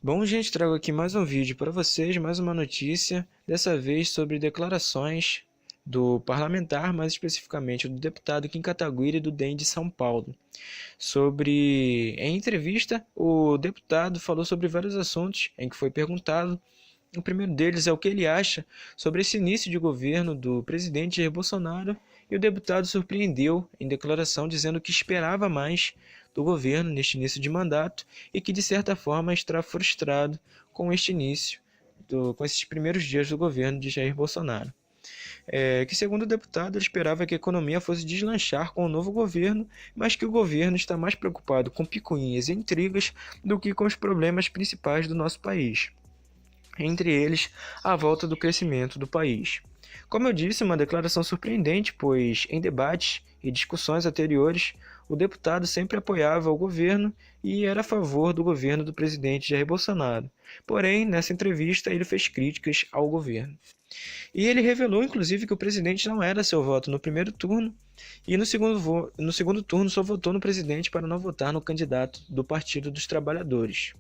Bom, gente, trago aqui mais um vídeo para vocês, mais uma notícia, dessa vez sobre declarações do parlamentar, mais especificamente do deputado Kim Kataguiri do DEM de São Paulo. Em entrevista, o deputado falou sobre vários assuntos em que foi perguntado. O primeiro deles é o que ele acha sobre esse início de governo do presidente Jair Bolsonaro, e o deputado surpreendeu em declaração dizendo que esperava mais do governo neste início de mandato e que de certa forma está frustrado com este início, com esses primeiros dias do governo de Jair Bolsonaro. Que segundo o deputado, ele esperava que a economia fosse deslanchar com o novo governo, mas que o governo está mais preocupado com picuinhas e intrigas do que com os problemas principais do nosso país, entre eles a volta do crescimento do país. Como eu disse, uma declaração surpreendente, pois em debates e discussões anteriores, o deputado sempre apoiava o governo e era a favor do governo do presidente Jair Bolsonaro. Porém, nessa entrevista, ele fez críticas ao governo. E ele revelou, inclusive, que o presidente não era seu voto no primeiro turno e no segundo turno só votou no presidente para não votar no candidato do Partido dos Trabalhadores.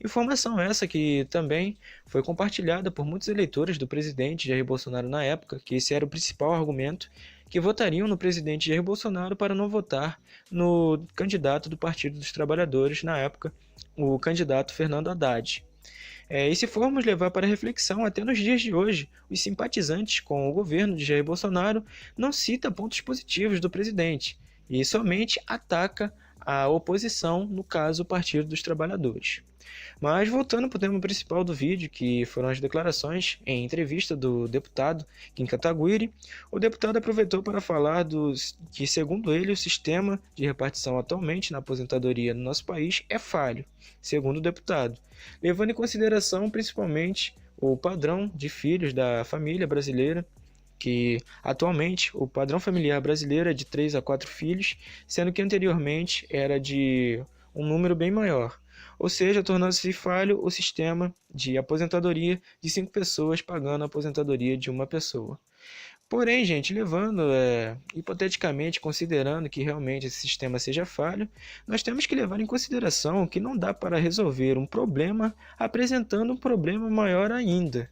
Informação essa que também foi compartilhada por muitos eleitores do presidente Jair Bolsonaro na época, que esse era o principal argumento, que votariam no presidente Jair Bolsonaro para não votar no candidato do Partido dos Trabalhadores na época, o candidato Fernando Haddad. E se formos levar para reflexão, até nos dias de hoje, os simpatizantes com o governo de Jair Bolsonaro não citam pontos positivos do presidente e somente ataca a oposição, no caso o Partido dos Trabalhadores. Mas voltando para o tema principal do vídeo, que foram as declarações em entrevista do deputado Kim Kataguiri, o deputado aproveitou para falar que, segundo ele, o sistema de repartição atualmente na aposentadoria no nosso país é falho, segundo o deputado, levando em consideração principalmente o padrão de filhos da família brasileira, que atualmente o padrão familiar brasileiro é de 3 a 4 filhos, sendo que anteriormente era de um número bem maior. Ou seja, tornando-se falho o sistema de aposentadoria de 5 pessoas pagando a aposentadoria de uma pessoa. Porém, gente, hipoteticamente, considerando que realmente esse sistema seja falho, nós temos que levar em consideração que não dá para resolver um problema apresentando um problema maior ainda.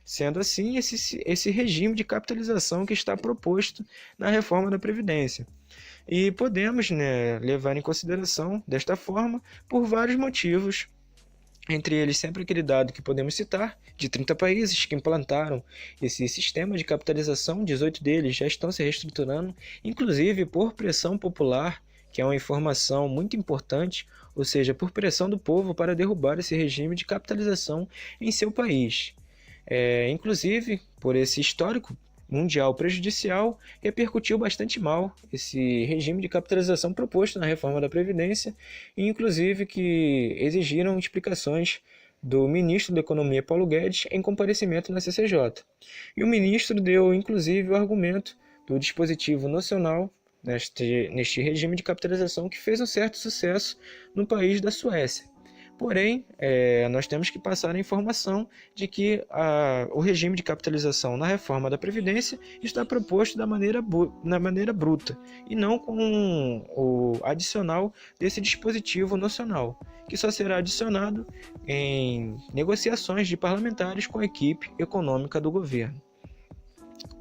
Sendo assim, esse regime de capitalização que está proposto na reforma da Previdência. E podemos, levar em consideração desta forma por vários motivos, entre eles sempre aquele dado que podemos citar, de 30 países que implantaram esse sistema de capitalização, 18 deles já estão se reestruturando, inclusive por pressão popular, que é uma informação muito importante, ou seja, por pressão do povo para derrubar esse regime de capitalização em seu país. Inclusive, por esse histórico mundial prejudicial, repercutiu bastante mal esse regime de capitalização proposto na reforma da Previdência, e inclusive que exigiram explicações do ministro da Economia, Paulo Guedes, em comparecimento na CCJ. E o ministro deu, inclusive, o argumento do dispositivo nacional neste regime de capitalização que fez um certo sucesso no país da Suécia. Porém, nós temos que passar a informação de que o regime de capitalização na reforma da Previdência está proposto da maneira bruta e não com o adicional desse dispositivo nacional, que só será adicionado em negociações de parlamentares com a equipe econômica do governo.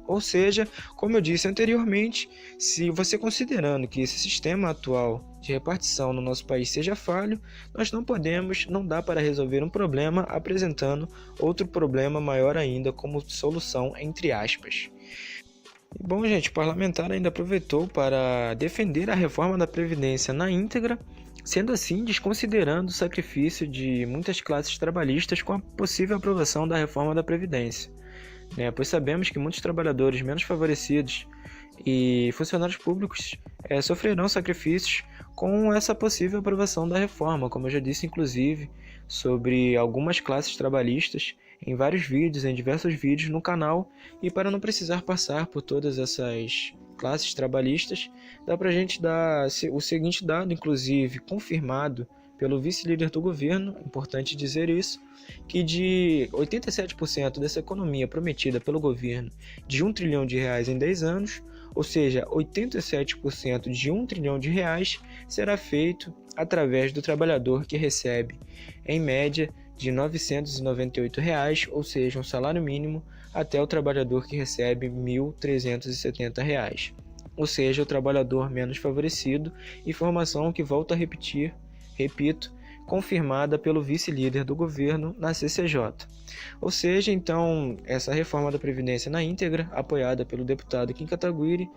Ou seja, como eu disse anteriormente, se você considerando que esse sistema atual de repartição no nosso país seja falho, nós não dá para resolver um problema apresentando outro problema maior ainda como solução, entre aspas. Bom, gente, o parlamentar ainda aproveitou para defender a reforma da Previdência na íntegra, sendo assim desconsiderando o sacrifício de muitas classes trabalhistas com a possível aprovação da reforma da Previdência. Pois sabemos que muitos trabalhadores menos favorecidos e funcionários públicos sofrerão sacrifícios com essa possível aprovação da reforma, como eu já disse inclusive sobre algumas classes trabalhistas em diversos vídeos no canal, e para não precisar passar por todas essas classes trabalhistas, dá para a gente dar o seguinte dado, inclusive confirmado pelo vice-líder do governo, importante dizer isso, que de 87% dessa economia prometida pelo governo de R$1 trilhão em 10 anos, ou seja, 87% de R$1 trilhão será feito através do trabalhador que recebe, em média, de R$ 998, ou seja, um salário mínimo, até o trabalhador que recebe R$ 1.370, ou seja, o trabalhador menos favorecido, informação que volto a repetir, confirmada pelo vice-líder do governo na CCJ. Ou seja, então, essa reforma da Previdência na íntegra, apoiada pelo deputado Kim Kataguiri,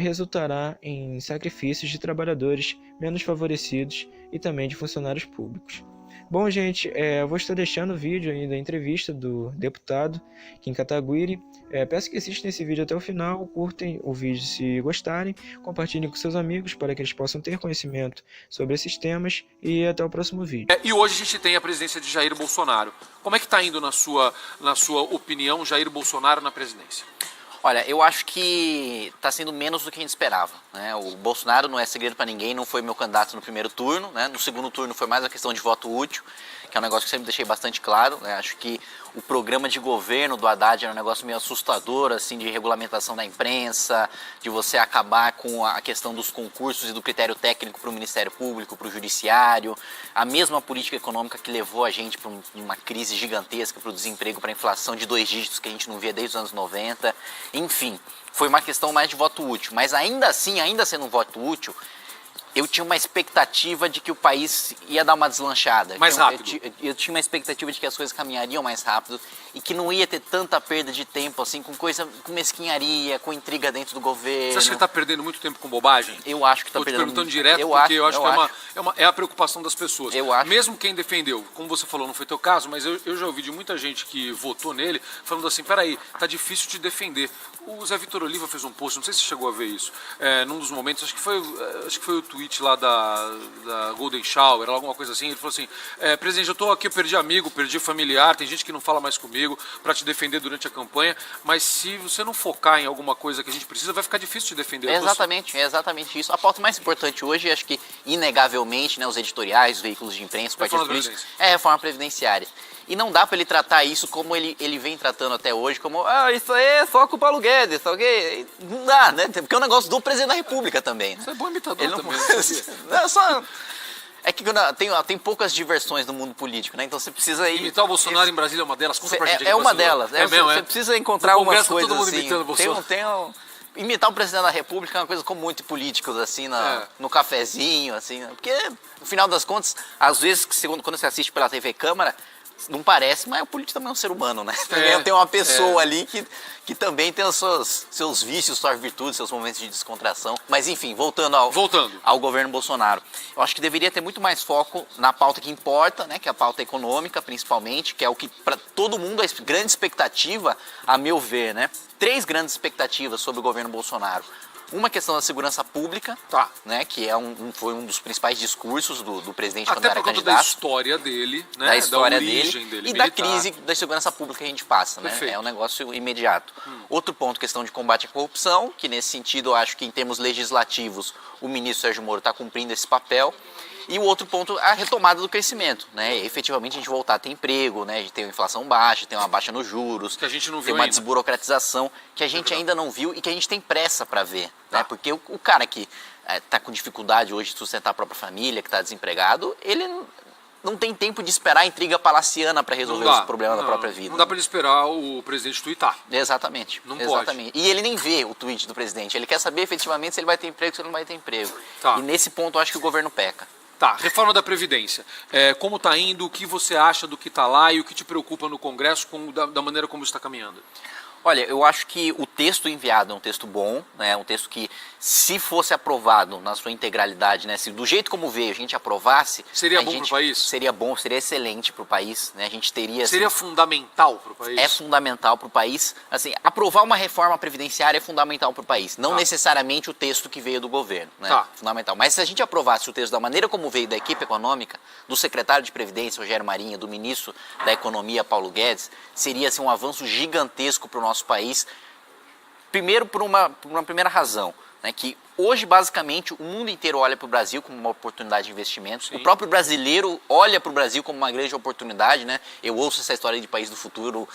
resultará em sacrifícios de trabalhadores menos favorecidos e também de funcionários públicos. Bom, gente, eu vou estar deixando o vídeo aí da entrevista do deputado Kim Kataguiri. Peço que assistam esse vídeo até o final, curtem o vídeo se gostarem, compartilhem com seus amigos para que eles possam ter conhecimento sobre esses temas e até o próximo vídeo. E hoje a gente tem a presidência de Jair Bolsonaro. Como é que está indo, na sua opinião, Jair Bolsonaro na presidência? Olha, eu acho que está sendo menos do que a gente esperava, né? O Bolsonaro não é segredo para ninguém, não foi meu candidato no primeiro turno, né? No segundo turno foi mais uma questão de voto útil, que é um negócio que eu sempre deixei bastante claro, né? Acho que o programa de governo do Haddad era um negócio meio assustador, assim, de regulamentação da imprensa, de você acabar com a questão dos concursos e do critério técnico para o Ministério Público, para o Judiciário, a mesma política econômica que levou a gente para uma crise gigantesca, para o desemprego, para a inflação de 2 dígitos que a gente não via desde os anos 90, enfim, foi uma questão mais de voto útil, mas ainda assim, ainda sendo um voto útil, eu tinha uma expectativa de que o país ia dar uma deslanchada. Mais rápido. Eu tinha uma expectativa de que as coisas caminhariam mais rápido e que não ia ter tanta perda de tempo, assim, com mesquinharia, com intriga dentro do governo. Você acha que ele está perdendo muito tempo com bobagem? Eu acho que está perdendo. Estou te perguntando direto porque eu acho que é a preocupação das pessoas. Eu acho. Mesmo quem defendeu, como você falou, não foi teu caso, mas eu já ouvi de muita gente que votou nele falando assim, peraí, tá difícil de defender. O Zé Vitor Oliva fez um post, não sei se você chegou a ver isso, num dos momentos, acho que foi o tweet lá da Golden Shower, alguma coisa assim, ele falou assim, presidente, eu tô aqui, eu perdi amigo, perdi familiar, tem gente que não fala mais comigo para te defender durante a campanha, mas se você não focar em alguma coisa que a gente precisa, vai ficar difícil te defender. É exatamente isso. A pauta mais importante hoje, acho que inegavelmente, né, os editoriais, os veículos de imprensa, partidos políticos, é a reforma previdenciária. E não dá para ele tratar isso como ele vem tratando até hoje, como, isso aí é só com o Paulo Guedes, ok? Não dá, né? Porque é um negócio do presidente da República também. Né? Você é bom imitador ele não... também, não, é que tem poucas diversões no mundo político, né? Então você precisa ir... Imitar o Bolsonaro em Brasília é uma delas? Conta pra gente. É uma delas. Você precisa encontrar algumas coisas todo mundo assim. Imitando o Bolsonaro. Imitar o presidente da República é uma coisa comum entre políticos, assim, no cafezinho, assim, né? Porque, no final das contas, às vezes, quando você assiste pela TV Câmara, não parece, mas o político também é um ser humano, né? Também tem uma pessoa ali que também tem os seus vícios, suas virtudes, seus momentos de descontração. Mas enfim, voltando ao governo Bolsonaro. Eu acho que deveria ter muito mais foco na pauta que importa, né? Que é a pauta econômica, principalmente, que é o que para todo mundo é grande expectativa, a meu ver, né? 3 grandes expectativas sobre o governo Bolsonaro. Uma questão da segurança pública, né, que foi um dos principais discursos do presidente quando era candidato. Até por conta da história dele, né, da história origem dele e militar. Da crise da segurança pública que a gente passa, né? É um negócio imediato. Outro ponto, questão de combate à corrupção, que nesse sentido eu acho que em termos legislativos o ministro Sérgio Moro está cumprindo esse papel. E o outro ponto, a retomada do crescimento, né? Efetivamente a gente voltar a ter emprego, né? A gente ter uma inflação baixa, ter uma baixa nos juros, que a gente não viu ter uma ainda. Desburocratização que a gente ainda não viu e que a gente tem pressa para ver, né? Porque o cara que está com dificuldade hoje de sustentar a própria família, que está desempregado, ele não tem tempo de esperar a intriga palaciana para resolver os problemas da própria vida. Não dá para esperar o presidente tuitar. Exatamente. Não pode. E ele nem vê o tweet do presidente, ele quer saber efetivamente se ele vai ter emprego ou se ele não vai ter emprego. E nesse ponto eu acho que o governo peca. Reforma da Previdência. Como está indo, o que você acha do que está lá e o que te preocupa no Congresso da maneira como está caminhando? Olha, eu acho que o texto enviado é um texto bom, né? Um texto que, se fosse aprovado na sua integralidade, né? Se do jeito como veio a gente aprovasse... Seria bom para o país? Seria bom, seria excelente para o país, né? A gente teria... Seria fundamental para o país? É fundamental para o país. Assim, aprovar uma reforma previdenciária é fundamental para o país. Não necessariamente o texto que veio do governo, né? Fundamental. Mas se a gente aprovasse o texto da maneira como veio da equipe econômica, do secretário de Previdência, Rogério Marinho, do ministro da Economia, Paulo Guedes, seria assim, um avanço gigantesco para o nosso país. Primeiro, por uma primeira razão, né, que hoje, basicamente, o mundo inteiro olha para o Brasil como uma oportunidade de investimentos. Sim. O próprio brasileiro olha para o Brasil como uma grande oportunidade, né? Eu ouço essa história de país do futuro,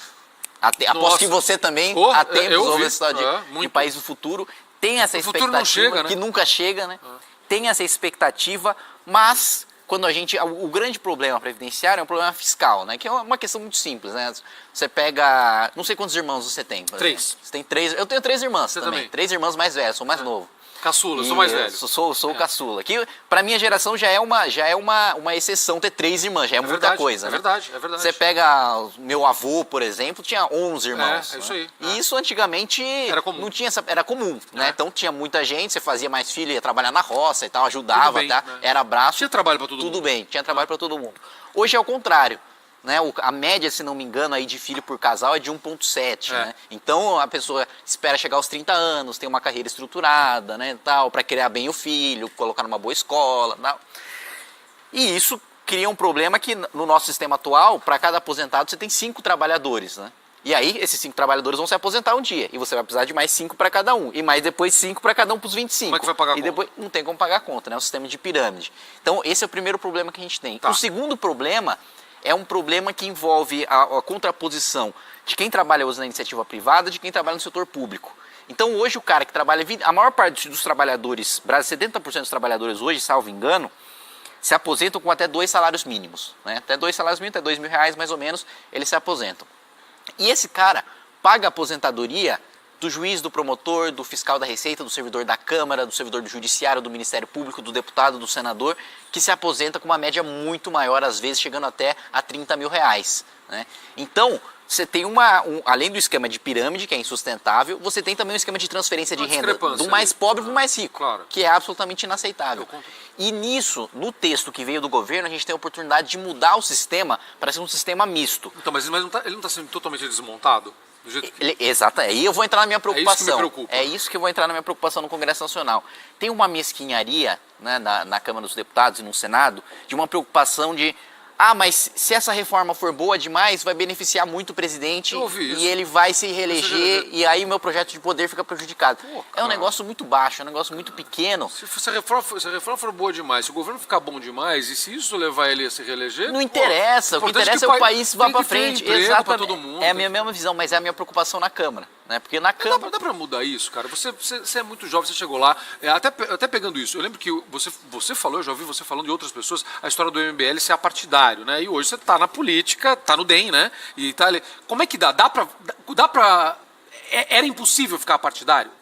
aposto que você também, há tempos, ouve essa história de país do futuro. Tem essa expectativa, não chega, né? Que nunca chega, né? Tem essa expectativa, mas quando a gente... O grande problema previdenciário é um problema fiscal, né? Que é uma questão muito simples, né? Você pega... Não sei quantos irmãos você tem. Por 3. exemplo. Você tem 3. Eu tenho 3 irmãs Você também. também. 3 irmãs mais velhas, sou mais novo. Caçula, sou mais velho. Sou o caçula. Que pra minha geração já é uma exceção ter 3 irmãs, já é muita verdade, coisa, é né? verdade, é verdade. Você pega o meu avô, por exemplo, tinha 11 irmãos. É isso aí. E isso antigamente Era comum. não tinha era comum, né? É. Então tinha muita gente, você fazia mais filho, ia trabalhar na roça e tal, ajudava, bem, tá? né? Era braço. Tinha trabalho pra todo mundo. Tudo bem, tinha trabalho pra todo mundo. Hoje é o contrário. Né, a média, se não me engano, aí de filho por casal é de 1,7, né? Então a pessoa espera chegar aos 30 anos, tem uma carreira estruturada, né, tal, para criar bem o filho, colocar numa boa escola, tal. E isso cria um problema que no nosso sistema atual, para cada aposentado você tem 5 trabalhadores, né? E aí esses 5 trabalhadores vão se aposentar um dia e você vai precisar de mais 5 para cada um e mais depois 5 para cada um para os 25. Como é que vai pagar a e conta? depois não tem como pagar a conta, né? É um sistema de pirâmide. Então esse é o primeiro problema que a gente tem. Tá. O segundo problema é um problema que envolve a contraposição de quem trabalha hoje na iniciativa privada de quem trabalha no setor público. Então hoje o cara que trabalha, a maior parte dos trabalhadores, 70% dos trabalhadores hoje, salvo engano, se aposentam com até 2 salários mínimos. Né? Até 2 salários mínimos, até R$2.000 mais ou menos, eles se aposentam. E esse cara paga a aposentadoria do juiz, do promotor, do fiscal da Receita, do servidor da Câmara, do servidor do Judiciário, do Ministério Público, do deputado, do senador, que se aposenta com uma média muito maior, às vezes chegando até a R$30.000. Né? Então, você tem além do esquema de pirâmide, que é insustentável, você tem também um esquema de transferência de renda do mais pobre para o mais rico, Claro. que é absolutamente inaceitável. E nisso, no texto que veio do governo, a gente tem a oportunidade de mudar o sistema para ser um sistema misto. Então, mas ele não está sendo totalmente desmontado? Do jeito que... Exato, aí eu vou entrar na minha preocupação. É isso que me preocupa. É isso que eu vou entrar na minha preocupação no Congresso Nacional. Tem uma mesquinharia, né, na Câmara dos Deputados e no Senado de uma preocupação de mas se essa reforma for boa demais, vai beneficiar muito o presidente e ele vai se reeleger e aí o meu projeto de poder fica prejudicado. É um negócio muito baixo, é um negócio muito pequeno. Se a reforma for boa demais, se o governo ficar bom demais e se isso levar ele a se reeleger... Não interessa, o que interessa é o país vá para frente. Exatamente. Pra todo mundo. É a minha mesma visão, mas é a minha preocupação na Câmara. Né? Porque na Câmara... Dá pra mudar isso, cara? Você é muito jovem, você chegou lá, até pegando isso, eu lembro que você falou, eu já ouvi você falando de outras pessoas, a história do MBL ser apartidário, né? E hoje você tá na política, tá no DEM, né? E tá ali. Como é que dá? Dá pra... Era impossível ficar partidário?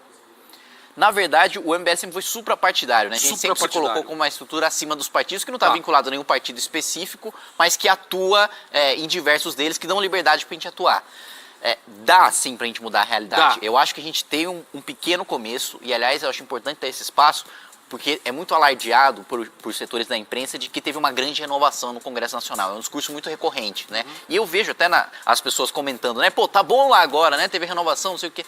Na verdade, o MBL sempre foi suprapartidário, né? A gente sempre se colocou como uma estrutura acima dos partidos, que não está vinculado a nenhum partido específico, mas que atua em diversos deles, que dão liberdade pra gente atuar. Dá sim pra gente mudar a realidade. Eu acho que a gente tem um pequeno começo, e aliás eu acho importante ter esse espaço, porque é muito alardeado por setores da imprensa de que teve uma grande renovação no Congresso Nacional. É um discurso muito recorrente, né? E eu vejo até as pessoas comentando, né? Pô, tá bom lá agora, né? Teve renovação, não sei o quê.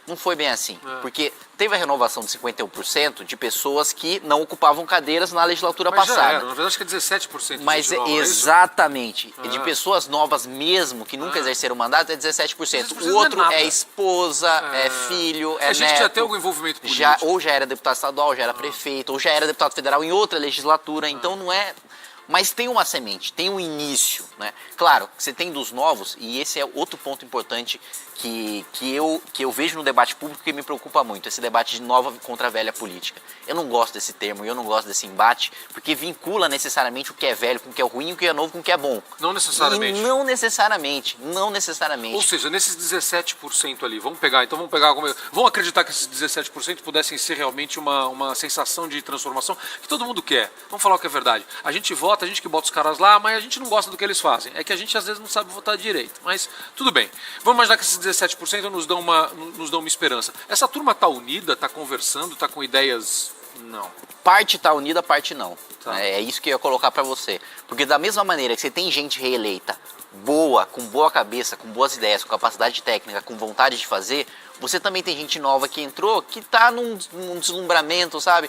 Não foi bem assim, porque teve a renovação de 51% de pessoas que não ocupavam cadeiras na legislatura passada. Já era. Na verdade, acho que é 17%. Mas exatamente, de pessoas novas mesmo, que nunca exerceram mandato, é 17%. O outro é esposa, é filho, é neto. A gente já tem algum envolvimento político. Ou já era deputado estadual, já era prefeito, ou já era deputado federal em outra legislatura, então não é... Mas tem uma semente, tem um início, né? Claro, você tem dos novos, e esse é outro ponto importante que eu vejo no debate público que me preocupa muito, esse debate de nova contra a velha política. Eu não gosto desse termo, eu não gosto desse embate, porque vincula necessariamente o que é velho com o que é ruim, o que é novo com o que é bom. Não necessariamente. Não necessariamente. Ou seja, nesses 17% ali, vamos acreditar que esses 17% pudessem ser realmente uma sensação de transformação que todo mundo quer. Vamos falar o que é verdade. A gente vota, a gente que bota os caras lá, mas a gente não gosta do que eles fazem. É que a gente às vezes não sabe votar direito. Mas tudo bem. Vamos imaginar que esses 17% nos dão uma esperança. Essa turma está unida, está conversando, está com ideias... Não. Parte está unida, parte não. Tá. É isso que eu ia colocar para você. Porque da mesma maneira que você tem gente reeleita boa, com boa cabeça, com boas ideias, com capacidade técnica, com vontade de fazer, você também tem gente nova que entrou, que tá num deslumbramento, sabe?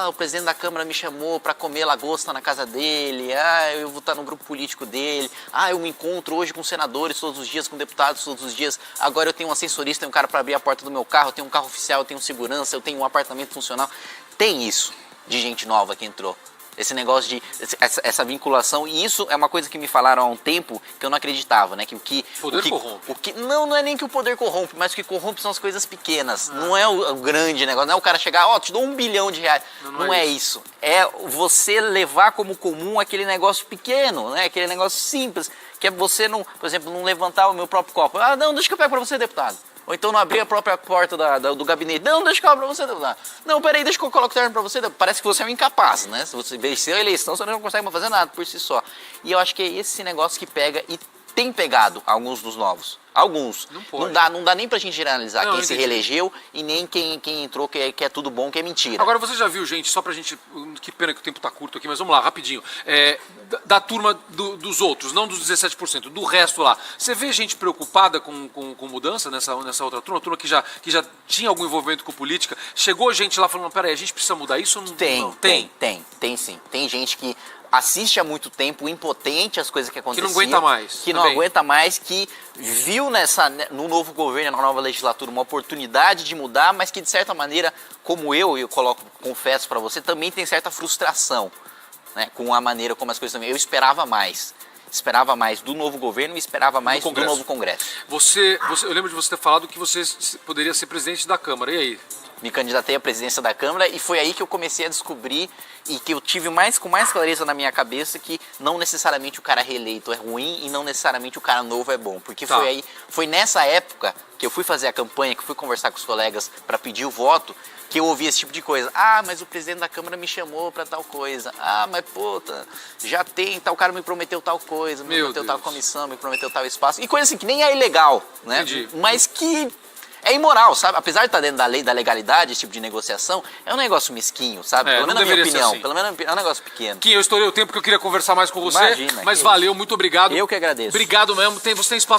O presidente da Câmara me chamou para comer lagosta na casa dele, eu vou estar no grupo político dele, eu me encontro hoje com senadores todos os dias, com deputados todos os dias, agora eu tenho um assessorista, tenho um cara para abrir a porta do meu carro, eu tenho um carro oficial, eu tenho segurança, eu tenho um apartamento funcional. Tem isso de gente nova que entrou. esse negócio de essa vinculação, e isso é uma coisa que me falaram há um tempo que eu não acreditava, né? Poder corrompe. Não é nem que o poder corrompe, mas o que corrompe são as coisas pequenas. Não é o grande negócio, não é o cara chegar, te dou R$1 bilhão. Não é isso. É você levar como comum aquele negócio pequeno, né? Aquele negócio simples, que é você não, por exemplo, não levantar o meu próprio copo. Não, deixa que eu pego para você, deputado. Ou então não abrir a própria porta do gabinete. Não, deixa que eu abro pra você, deputado. Não, peraí, deixa que eu coloque o terno pra você. Parece que você é um incapaz, né? Se você vencer a eleição, você não consegue mais fazer nada por si só. E eu acho que é esse negócio que pega e tem pegado alguns dos novos. Alguns. Não pode. Não dá nem pra gente generalizar quem se reelegeu e nem quem entrou, que é tudo bom, que é mentira. Agora, você já viu, gente, só pra gente... Que pena que o tempo tá curto aqui, mas vamos lá, rapidinho. Da turma dos outros, não dos 17%, do resto lá. Você vê gente preocupada com mudança nessa outra turma que já tinha algum envolvimento com política? Chegou gente lá falando, peraí, a gente precisa mudar isso ou não? Tem sim. Tem gente que assiste há muito tempo, impotente às coisas que aconteciam. Que não aguenta mais. Que não aguenta mais, que viu no novo governo, na nova legislatura, uma oportunidade de mudar, mas que de certa maneira, como eu confesso para você, também tem certa frustração, né, com a maneira como as coisas também. Eu esperava mais do novo governo e esperava mais do novo Congresso. Eu lembro de você ter falado que você poderia ser presidente da Câmara, e aí? Me candidatei à presidência da Câmara e foi aí que eu comecei a descobrir e que eu tive com mais clareza na minha cabeça que não necessariamente o cara reeleito é ruim e não necessariamente o cara novo é bom. Porque foi nessa época que eu fui fazer a campanha, que eu fui conversar com os colegas para pedir o voto, que eu ouvi esse tipo de coisa. Mas o presidente da Câmara me chamou para tal coisa. Mas já tem, tal cara me prometeu tal coisa, me prometeu tal comissão, me prometeu tal espaço. E coisa assim que nem é ilegal, né? Entendi. Mas que é imoral, sabe? Apesar de estar dentro da lei da legalidade, esse tipo de negociação, é um negócio mesquinho, sabe? Pelo menos na minha opinião, assim. pelo menos é um negócio pequeno. Kim, eu estourei o tempo que eu queria conversar mais com você, Imagina, mas valeu, muito obrigado. Eu que agradeço. Obrigado mesmo, você tem espaço